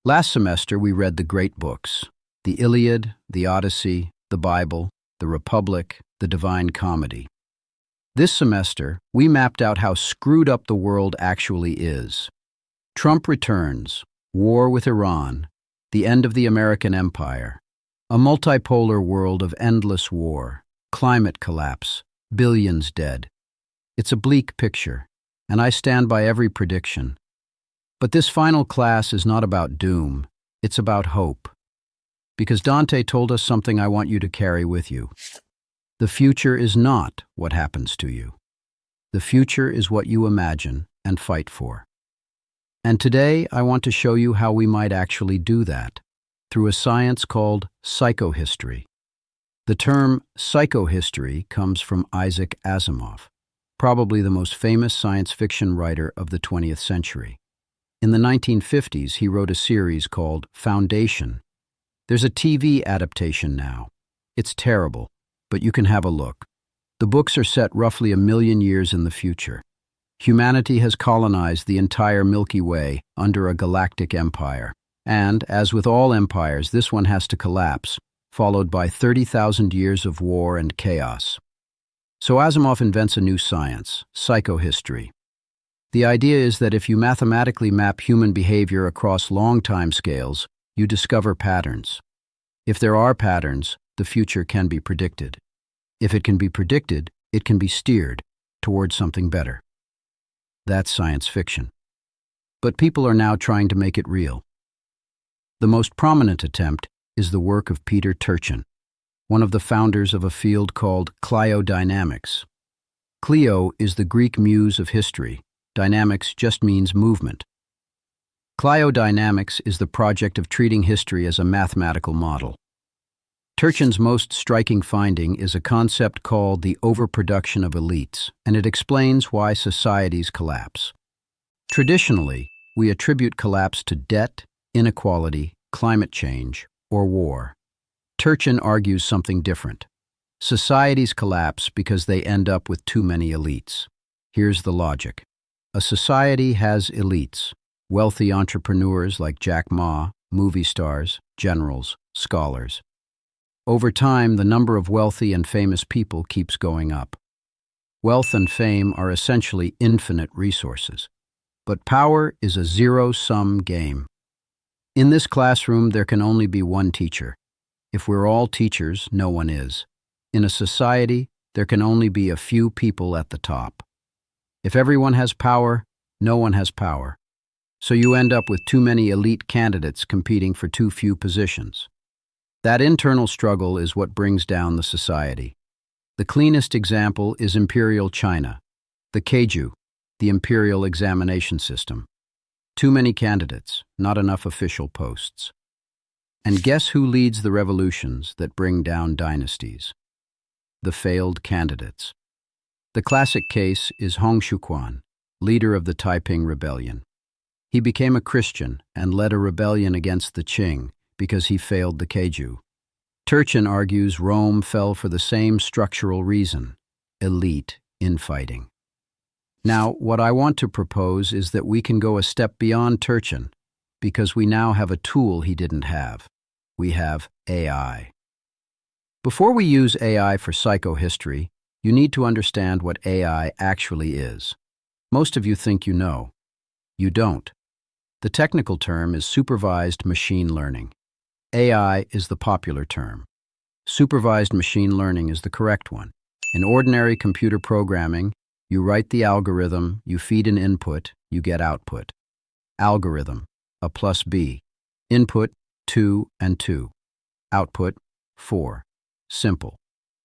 Last semester, we read the great books: the Iliad, the Odyssey, the Bible, the Republic, the Divine Comedy. This semester, we mapped out how screwed up the world actually is. Trump returns, war with Iran, the end of the American empire, a multipolar world of endless war, climate collapse, billions dead. It's a bleak picture, and I stand by every prediction. But this final class is not about doom, it's about hope. Because Dante told us something I want you to carry with you. The future is not what happens to you. The future is what you imagine and fight for. And today I want to show you how we might actually do that, through a science called psychohistory. The term psychohistory comes from Isaac Asimov, probably the most famous science fiction writer of the 20th century. In the 1950s, he wrote a series called Foundation. There's a TV adaptation now. It's terrible, but you can have a look. The books are set roughly 1 million years in the future. Humanity has colonized the entire Milky Way under a galactic empire. And, as with all empires, this one has to collapse, followed by 30,000 years of war and chaos. So Asimov invents a new science, psychohistory. The idea is that if you mathematically map human behavior across long time scales, you discover patterns. If there are patterns, the future can be predicted. If it can be predicted, it can be steered towards something better. That's science fiction. But people are now trying to make it real. The most prominent attempt is the work of Peter Turchin, one of the founders of a field called Cliodynamics. Clio is the Greek muse of history. Dynamics just means movement. Cliodynamics is the project of treating history as a mathematical model. Turchin's most striking finding is a concept called the overproduction of elites, and it explains why societies collapse. Traditionally, we attribute collapse to debt, inequality, climate change, or war. Turchin argues something different. Societies collapse because they end up with too many elites. Here's the logic. A society has elites, wealthy entrepreneurs like Jack Ma, movie stars, generals, scholars. Over time, the number of wealthy and famous people keeps going up. Wealth and fame are essentially infinite resources. But power is a zero-sum game. In this classroom, there can only be one teacher. If we're all teachers, no one is. In a society, there can only be a few people at the top. If everyone has power, no one has power. So you end up with too many elite candidates competing for too few positions. That internal struggle is what brings down the society. The cleanest example is Imperial China, the Keiju, the imperial examination system. Too many candidates, not enough official posts. And guess who leads the revolutions that bring down dynasties? The failed candidates. The classic case is Hong Xiuquan, leader of the Taiping Rebellion. He became a Christian and led a rebellion against the Qing because he failed the Keiju. Turchin argues Rome fell for the same structural reason: elite infighting. Now, what I want to propose is that we can go a step beyond Turchin, because we now have a tool he didn't have. We have AI. Before we use AI for psychohistory, you need to understand what AI actually is. Most of you think you know. You don't. The technical term is supervised machine learning. AI is the popular term. Supervised machine learning is the correct one. In ordinary computer programming, you write the algorithm, you feed an input, you get output. Algorithm, a plus B. Input, 2 and 2. Output, 4. Simple.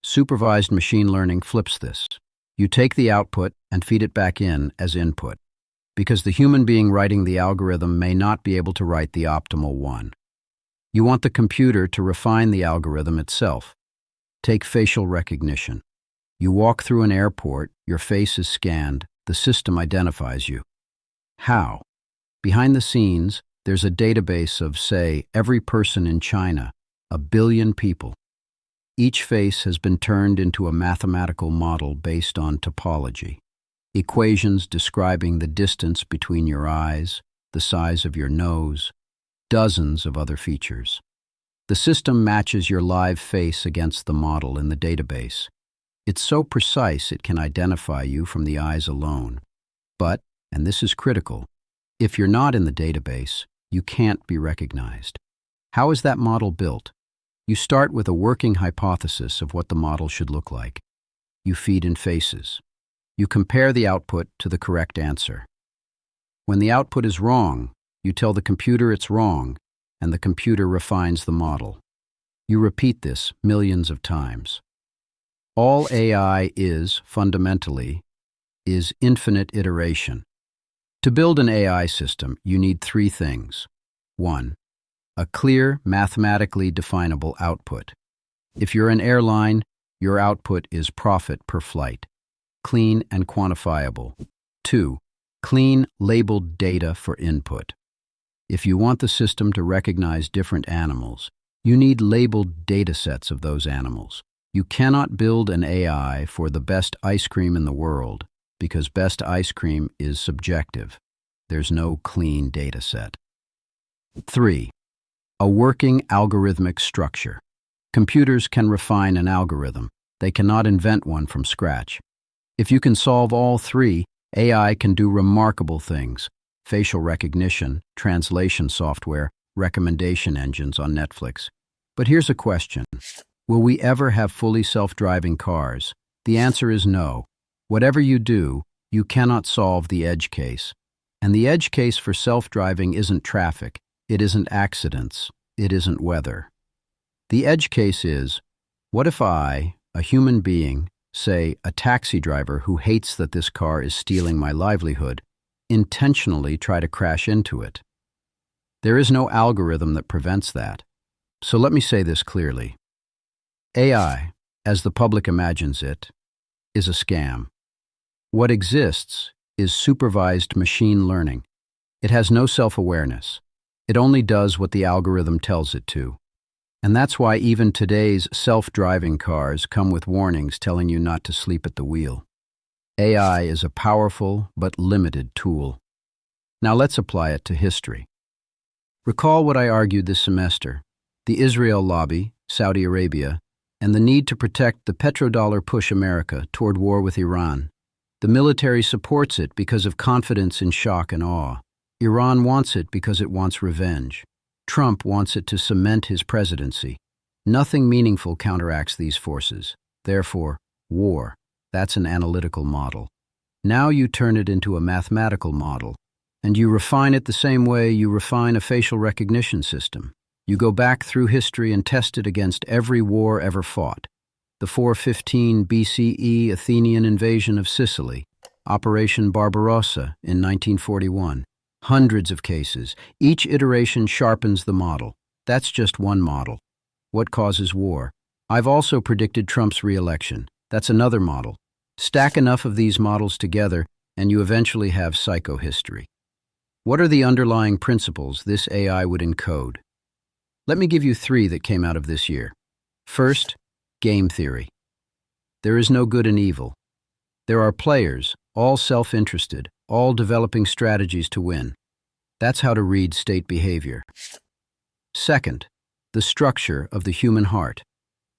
Supervised machine learning flips this. You take the output and feed it back in as input, because the human being writing the algorithm may not be able to write the optimal one. You want the computer to refine the algorithm itself. Take facial recognition. You walk through an airport, your face is scanned, the system identifies you. How? Behind the scenes, there's a database of, say, every person in China, 1 billion people. Each face has been turned into a mathematical model based on topology. Equations describing the distance between your eyes, the size of your nose, dozens of other features. The system matches your live face against the model in the database. It's so precise it can identify you from the eyes alone. But, and this is critical, if you're not in the database, you can't be recognized. How is that model built? You start with a working hypothesis of what the model should look like. You feed in faces. You compare the output to the correct answer. When the output is wrong, you tell the computer it's wrong, and the computer refines the model. You repeat this millions of times. All AI is, fundamentally, is infinite iteration. To build an AI system, you need three things. 1. A clear, mathematically definable output. If you're an airline, your output is profit per flight, clean and quantifiable. 2. Clean, labeled data for input. If you want the system to recognize different animals, you need labeled datasets of those animals. You cannot build an AI for the best ice cream in the world, because best ice cream is subjective. There's no clean dataset. 3. A working algorithmic structure. Computers can refine an algorithm. They cannot invent one from scratch. If you can solve all three, AI can do remarkable things. Facial recognition, translation software, recommendation engines on Netflix. But here's a question. Will we ever have fully self-driving cars? The answer is no. Whatever you do, you cannot solve the edge case. And the edge case for self-driving isn't traffic, it isn't accidents, it isn't weather. The edge case is, what if I, a human being, say a taxi driver who hates that this car is stealing my livelihood, intentionally try to crash into it? There is no algorithm that prevents that. So let me say this clearly. AI, as the public imagines it, is a scam. What exists is supervised machine learning. It has no self-awareness. It only does what the algorithm tells it to. And that's why even today's self-driving cars come with warnings telling you not to sleep at the wheel. AI is a powerful but limited tool. Now let's apply it to history. Recall what I argued this semester: the Israel lobby, Saudi Arabia, and the need to protect the petrodollar push America toward war with Iran. The military supports it because of confidence in shock and awe. Iran wants it because it wants revenge. Trump wants it to cement his presidency. Nothing meaningful counteracts these forces. Therefore, war. That's an analytical model. Now you turn it into a mathematical model, and you refine it the same way you refine a facial recognition system. You go back through history and test it against every war ever fought. The 415 BCE Athenian invasion of Sicily, Operation Barbarossa in 1941. Hundreds of cases. Each iteration sharpens the model. That's just one model. What causes war? I've also predicted Trump's re-election. That's another model. Stack enough of these models together, and you eventually have psychohistory. What are the underlying principles this AI would encode? Let me give you three that came out of this year. First, game theory. There is no good and evil. There are players, all self-interested, all developing strategies to win. That's how to read state behavior. Second, the structure of the human heart.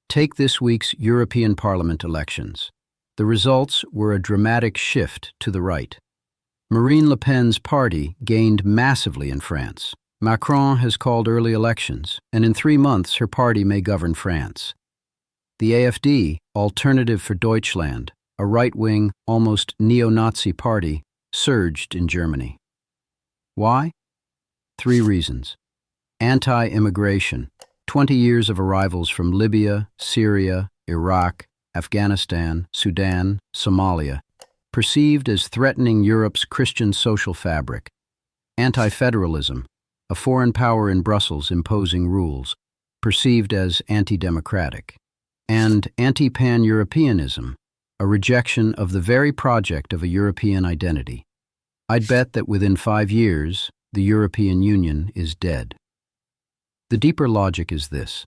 Take this week's European Parliament elections. The results were a dramatic shift to the right. Marine Le Pen's party gained massively in France. Macron has called early elections, and in 3 months her party may govern France. The AfD, Alternative for Deutschland, a right-wing, almost neo-Nazi party, surged in Germany. Why? 3 reasons. Anti-immigration, 20 years of arrivals from Libya, Syria, Iraq, Afghanistan, Sudan, Somalia, perceived as threatening Europe's Christian social fabric. Anti-federalism, a foreign power in Brussels imposing rules, perceived as anti-democratic. And anti-pan-Europeanism, a rejection of the very project of a European identity. I'd bet that within 5 years, the European Union is dead. The deeper logic is this.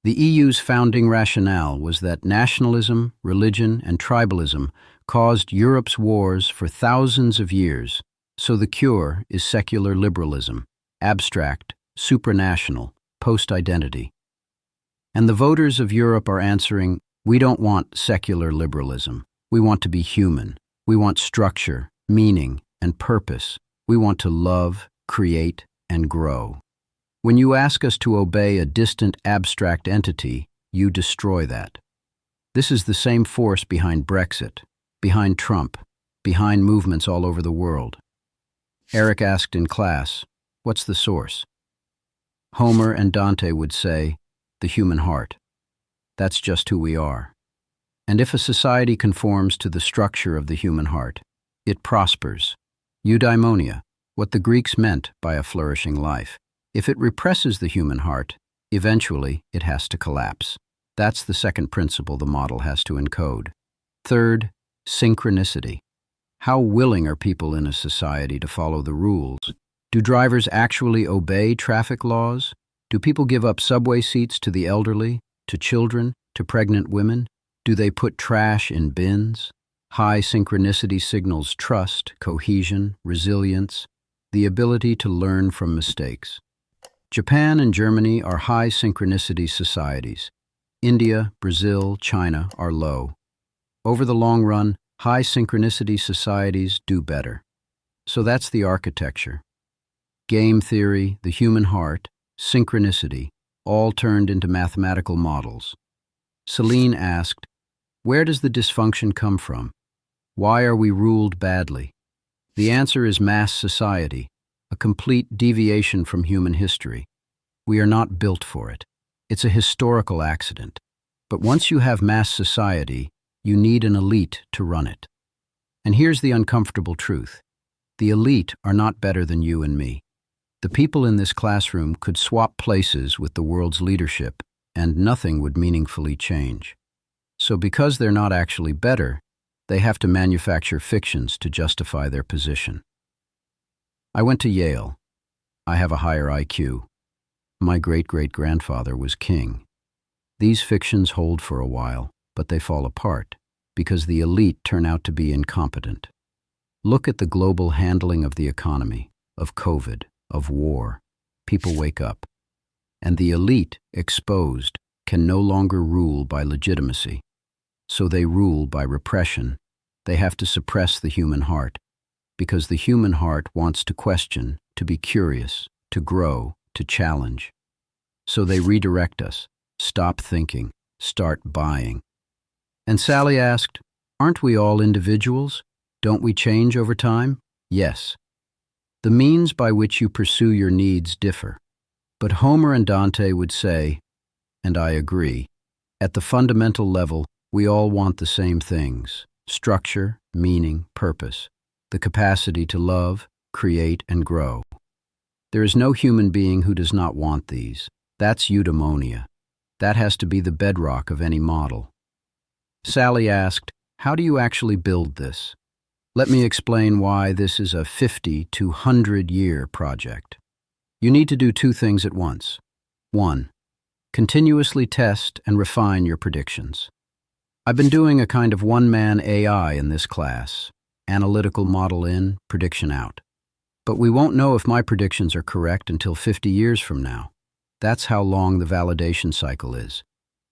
The EU's founding rationale was that nationalism, religion, and tribalism caused Europe's wars for thousands of years, so the cure is secular liberalism, abstract, supranational, post-identity. And the voters of Europe are answering, we don't want secular liberalism. We want to be human. We want structure, meaning, and purpose. We want to love, create, and grow. When you ask us to obey a distant, abstract entity, you destroy that. This is the same force behind Brexit, behind Trump, behind movements all over the world. Eric asked in class, what's the source? Homer and Dante would say, the human heart. That's just who we are. And if a society conforms to the structure of the human heart, it prospers. Eudaimonia, what the Greeks meant by a flourishing life. If it represses the human heart, eventually it has to collapse. That's the second principle the model has to encode. Third, synchronicity. How willing are people in a society to follow the rules? Do drivers actually obey traffic laws? Do people give up subway seats to the elderly, to children, to pregnant women? Do they put trash in bins? High synchronicity signals trust, cohesion, resilience, the ability to learn from mistakes. Japan and Germany are high synchronicity societies. India, Brazil, China are low. Over the long run, high synchronicity societies do better. So that's the architecture. Game theory, the human heart, synchronicity, all turned into mathematical models. Celine asked, where does the dysfunction come from? Why are we ruled badly? The answer is mass society, a complete deviation from human history. We are not built for it. It's a historical accident. But once you have mass society, you need an elite to run it. And here's the uncomfortable truth. The elite are not better than you and me. The people in this classroom could swap places with the world's leadership, and nothing would meaningfully change. So because they're not actually better, they have to manufacture fictions to justify their position. I went to Yale. I have a higher IQ. My great-great-grandfather was king. These fictions hold for a while, but they fall apart because the elite turn out to be incompetent. Look at the global handling of the economy, of COVID, of war. People wake up. And the elite, exposed, can no longer rule by legitimacy. So they rule by repression. They have to suppress the human heart, because the human heart wants to question, to be curious, to grow, to challenge. So they redirect us. Stop thinking. Start buying. And Sally asked, aren't we all individuals? Don't we change over time? Yes. The means by which you pursue your needs differ. But Homer and Dante would say, and I agree, at the fundamental level, we all want the same things: structure, meaning, purpose, the capacity to love, create, and grow. There is no human being who does not want these. That's eudaimonia. That has to be the bedrock of any model. Sally asked, how do you actually build this? Let me explain why this is a 50 to 100-year project. You need to do two things at once. 1. Continuously test and refine your predictions. I've been doing a kind of one-man AI in this class. Analytical model in, prediction out. But we won't know if my predictions are correct until 50 years from now. That's how long the validation cycle is.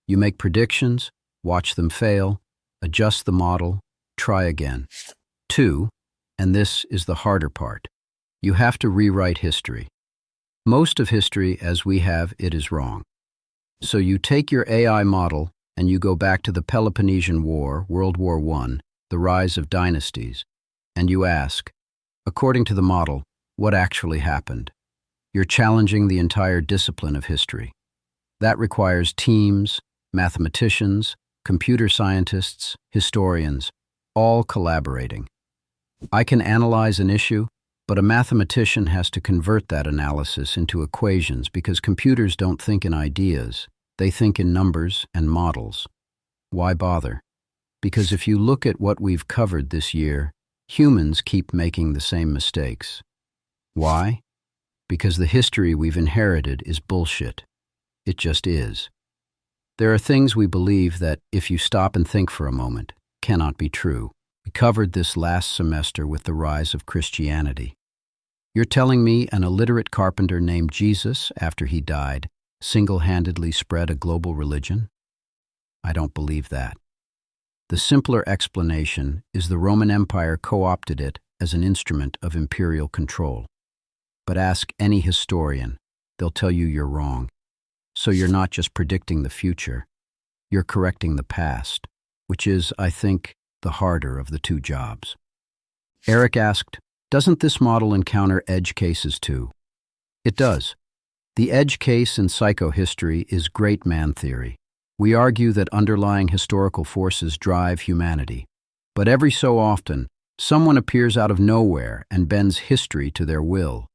You make predictions, watch them fail, adjust the model, try again. 2, and this is the harder part, you have to rewrite history. Most of history, as we have it, is wrong. So you take your AI model and you go back to the Peloponnesian War, World War I, the rise of dynasties, and you ask, according to the model, what actually happened? You're challenging the entire discipline of history. That requires teams, mathematicians, computer scientists, historians, all collaborating. I can analyze an issue, but a mathematician has to convert that analysis into equations because computers don't think in ideas, they think in numbers and models. Why bother? Because if you look at what we've covered this year, humans keep making the same mistakes. Why? Because the history we've inherited is bullshit. It just is. There are things we believe that, if you stop and think for a moment, cannot be true. We covered this last semester with the rise of Christianity. You're telling me an illiterate carpenter named Jesus, after he died, single-handedly spread a global religion? I don't believe that. The simpler explanation is the Roman Empire co-opted it as an instrument of imperial control. But ask any historian, they'll tell you you're wrong. So you're not just predicting the future, you're correcting the past, which is, I think, the harder of the two jobs. Eric asked, doesn't this model encounter edge cases too? It does. The edge case in psychohistory is great man theory. We argue that underlying historical forces drive humanity. But every so often, someone appears out of nowhere and bends history to their will.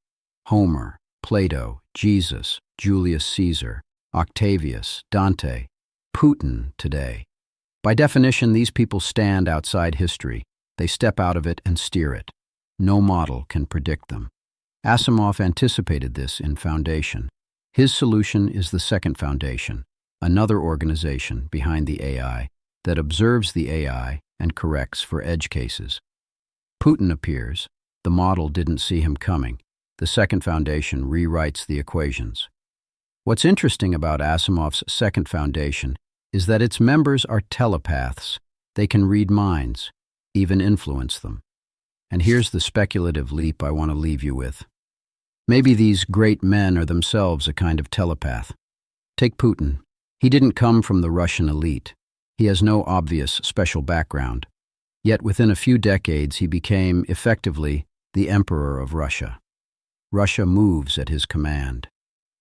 Homer, Plato, Jesus, Julius Caesar, Octavius, Dante, Putin today. By definition, these people stand outside history. They step out of it and steer it. No model can predict them. Asimov anticipated this in Foundation. His solution is the second Foundation, another organization behind the AI that observes the AI and corrects for edge cases. Putin appears. The model didn't see him coming. The second Foundation rewrites the equations. What's interesting about Asimov's second Foundation is that its members are telepaths. They can read minds, even influence them. And here's the speculative leap I want to leave you with. Maybe these great men are themselves a kind of telepath. Take Putin. He didn't come from the Russian elite. He has no obvious special background. Yet within a few decades he became, effectively, the emperor of Russia. Russia moves at his command.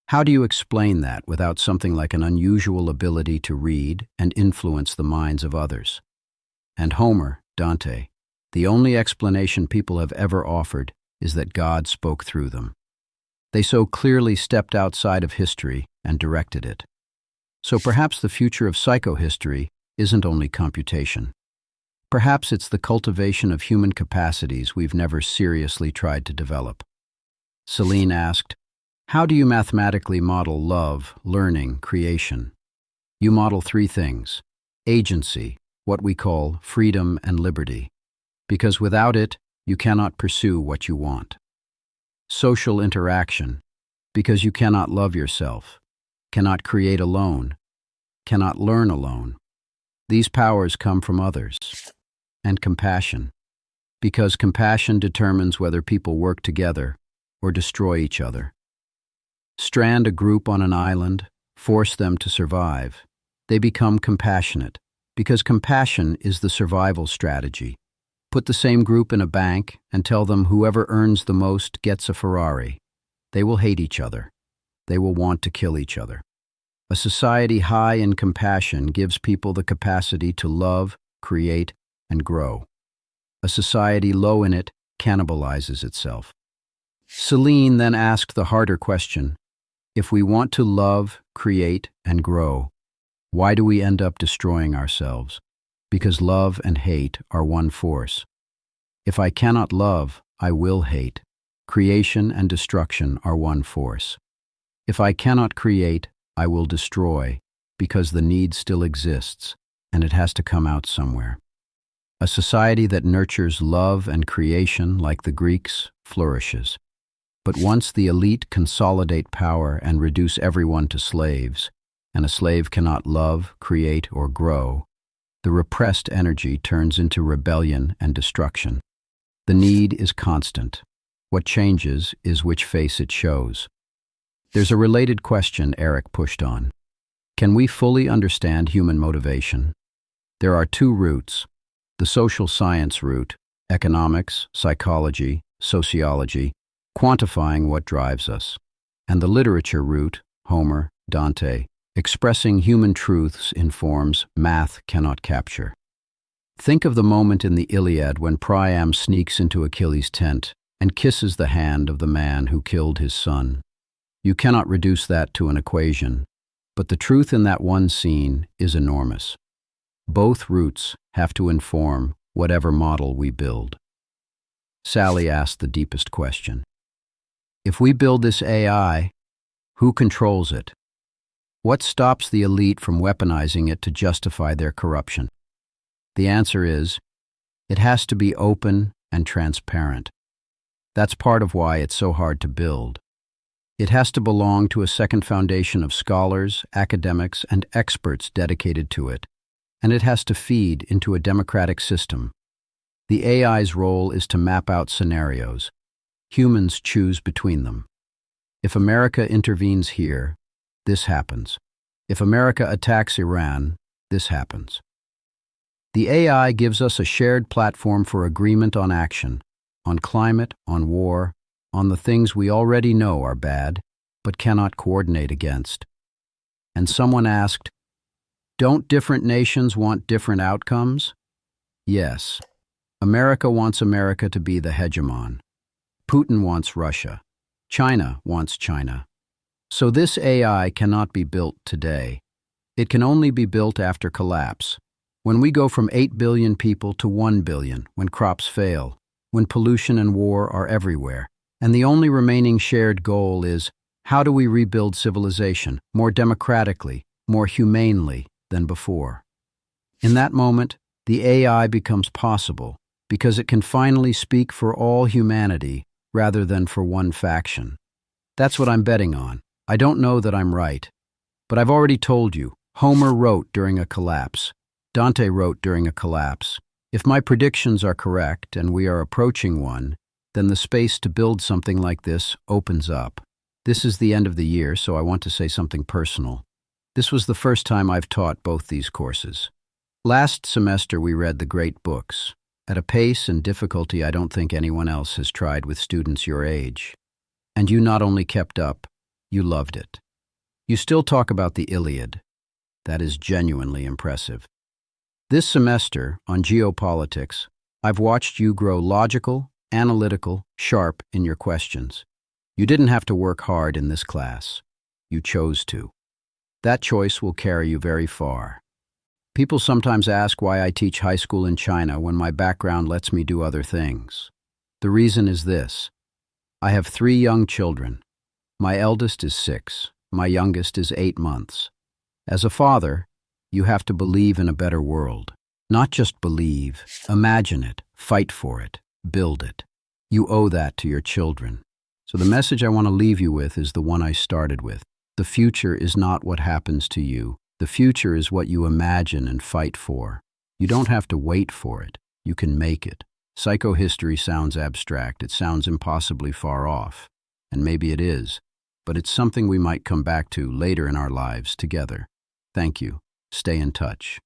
How do you explain that without something like an unusual ability to read and influence the minds of others? And Homer, Dante, the only explanation people have ever offered is that God spoke through them. They so clearly stepped outside of history and directed it. So perhaps the future of psychohistory isn't only computation. Perhaps it's the cultivation of human capacities we've never seriously tried to develop. Celine asked, how do you mathematically model love, learning, creation? You model three things: agency, what we call freedom and liberty, because without it, you cannot pursue what you want. Social interaction, because you cannot love yourself, cannot create alone, cannot learn alone. These powers come from others. And compassion, because compassion determines whether people work together or destroy each other. Strand a group on an island, force them to survive. They become compassionate, because compassion is the survival strategy. Put the same group in a bank and tell them whoever earns the most gets a Ferrari. They will hate each other. They will want to kill each other. A society high in compassion gives people the capacity to love, create, and grow. A society low in it cannibalizes itself. Celine then asked the harder question, if we want to love, create, and grow, why do we end up destroying ourselves? Because love and hate are one force. If I cannot love, I will hate. Creation and destruction are one force. If I cannot create, I will destroy, because the need still exists, and it has to come out somewhere. A society that nurtures love and creation, like the Greeks, flourishes. But once the elite consolidate power and reduce everyone to slaves, and a slave cannot love, create, or grow, the repressed energy turns into rebellion and destruction. The need is constant. What changes is which face it shows. There's a related question Eric pushed on. Can we fully understand human motivation? There are two routes: the social science route, economics, psychology, sociology, quantifying what drives us, and the literature route, Homer, Dante, expressing human truths in forms math cannot capture. Think of the moment in the Iliad when Priam sneaks into Achilles' tent and kisses the hand of the man who killed his son. You cannot reduce that to an equation, but the truth in that one scene is enormous. Both routes have to inform whatever model we build. Sally asked the deepest question. If we build this AI, who controls it? What stops the elite from weaponizing it to justify their corruption? The answer is, it has to be open and transparent. That's part of why it's so hard to build. It has to belong to a second foundation of scholars, academics, and experts dedicated to it, and it has to feed into a democratic system. The AI's role is to map out scenarios. Humans choose between them. If America intervenes here, this happens. If America attacks Iran, this happens. The AI gives us a shared platform for agreement on action, on climate, on war, on the things we already know are bad, but cannot coordinate against. And someone asked, don't different nations want different outcomes? Yes. America wants America to be the hegemon. Putin wants Russia. China wants China. So this AI cannot be built today. It can only be built after collapse. When we go from 8 billion people to 1 billion, when crops fail, when pollution and war are everywhere, and the only remaining shared goal is, how do we rebuild civilization more democratically, more humanely than before? In that moment, the AI becomes possible because it can finally speak for all humanity rather than for one faction. That's what I'm betting on. I don't know that I'm right, but I've already told you, Homer wrote during a collapse. Dante wrote during a collapse. If my predictions are correct and we are approaching one, then the space to build something like this opens up. This is the end of the year, so I want to say something personal. This was the first time I've taught both these courses. Last semester we read the great books, at a pace and difficulty I don't think anyone else has tried with students your age. And you not only kept up, you loved it. You still talk about the Iliad. That is genuinely impressive. This semester, on geopolitics, I've watched you grow logical, analytical, sharp in your questions. You didn't have to work hard in this class. You chose to. That choice will carry you very far. People sometimes ask why I teach high school in China when my background lets me do other things. The reason is this. I have 3 young children. My eldest is 6. My youngest is 8 months. As a father, you have to believe in a better world. Not just believe, imagine it, fight for it, build it. You owe that to your children. So the message I want to leave you with is the one I started with. The future is not what happens to you. The future is what you imagine and fight for. You don't have to wait for it. You can make it. Psychohistory sounds abstract. It sounds impossibly far off. And maybe it is. But it's something we might come back to later in our lives together. Thank you. Stay in touch.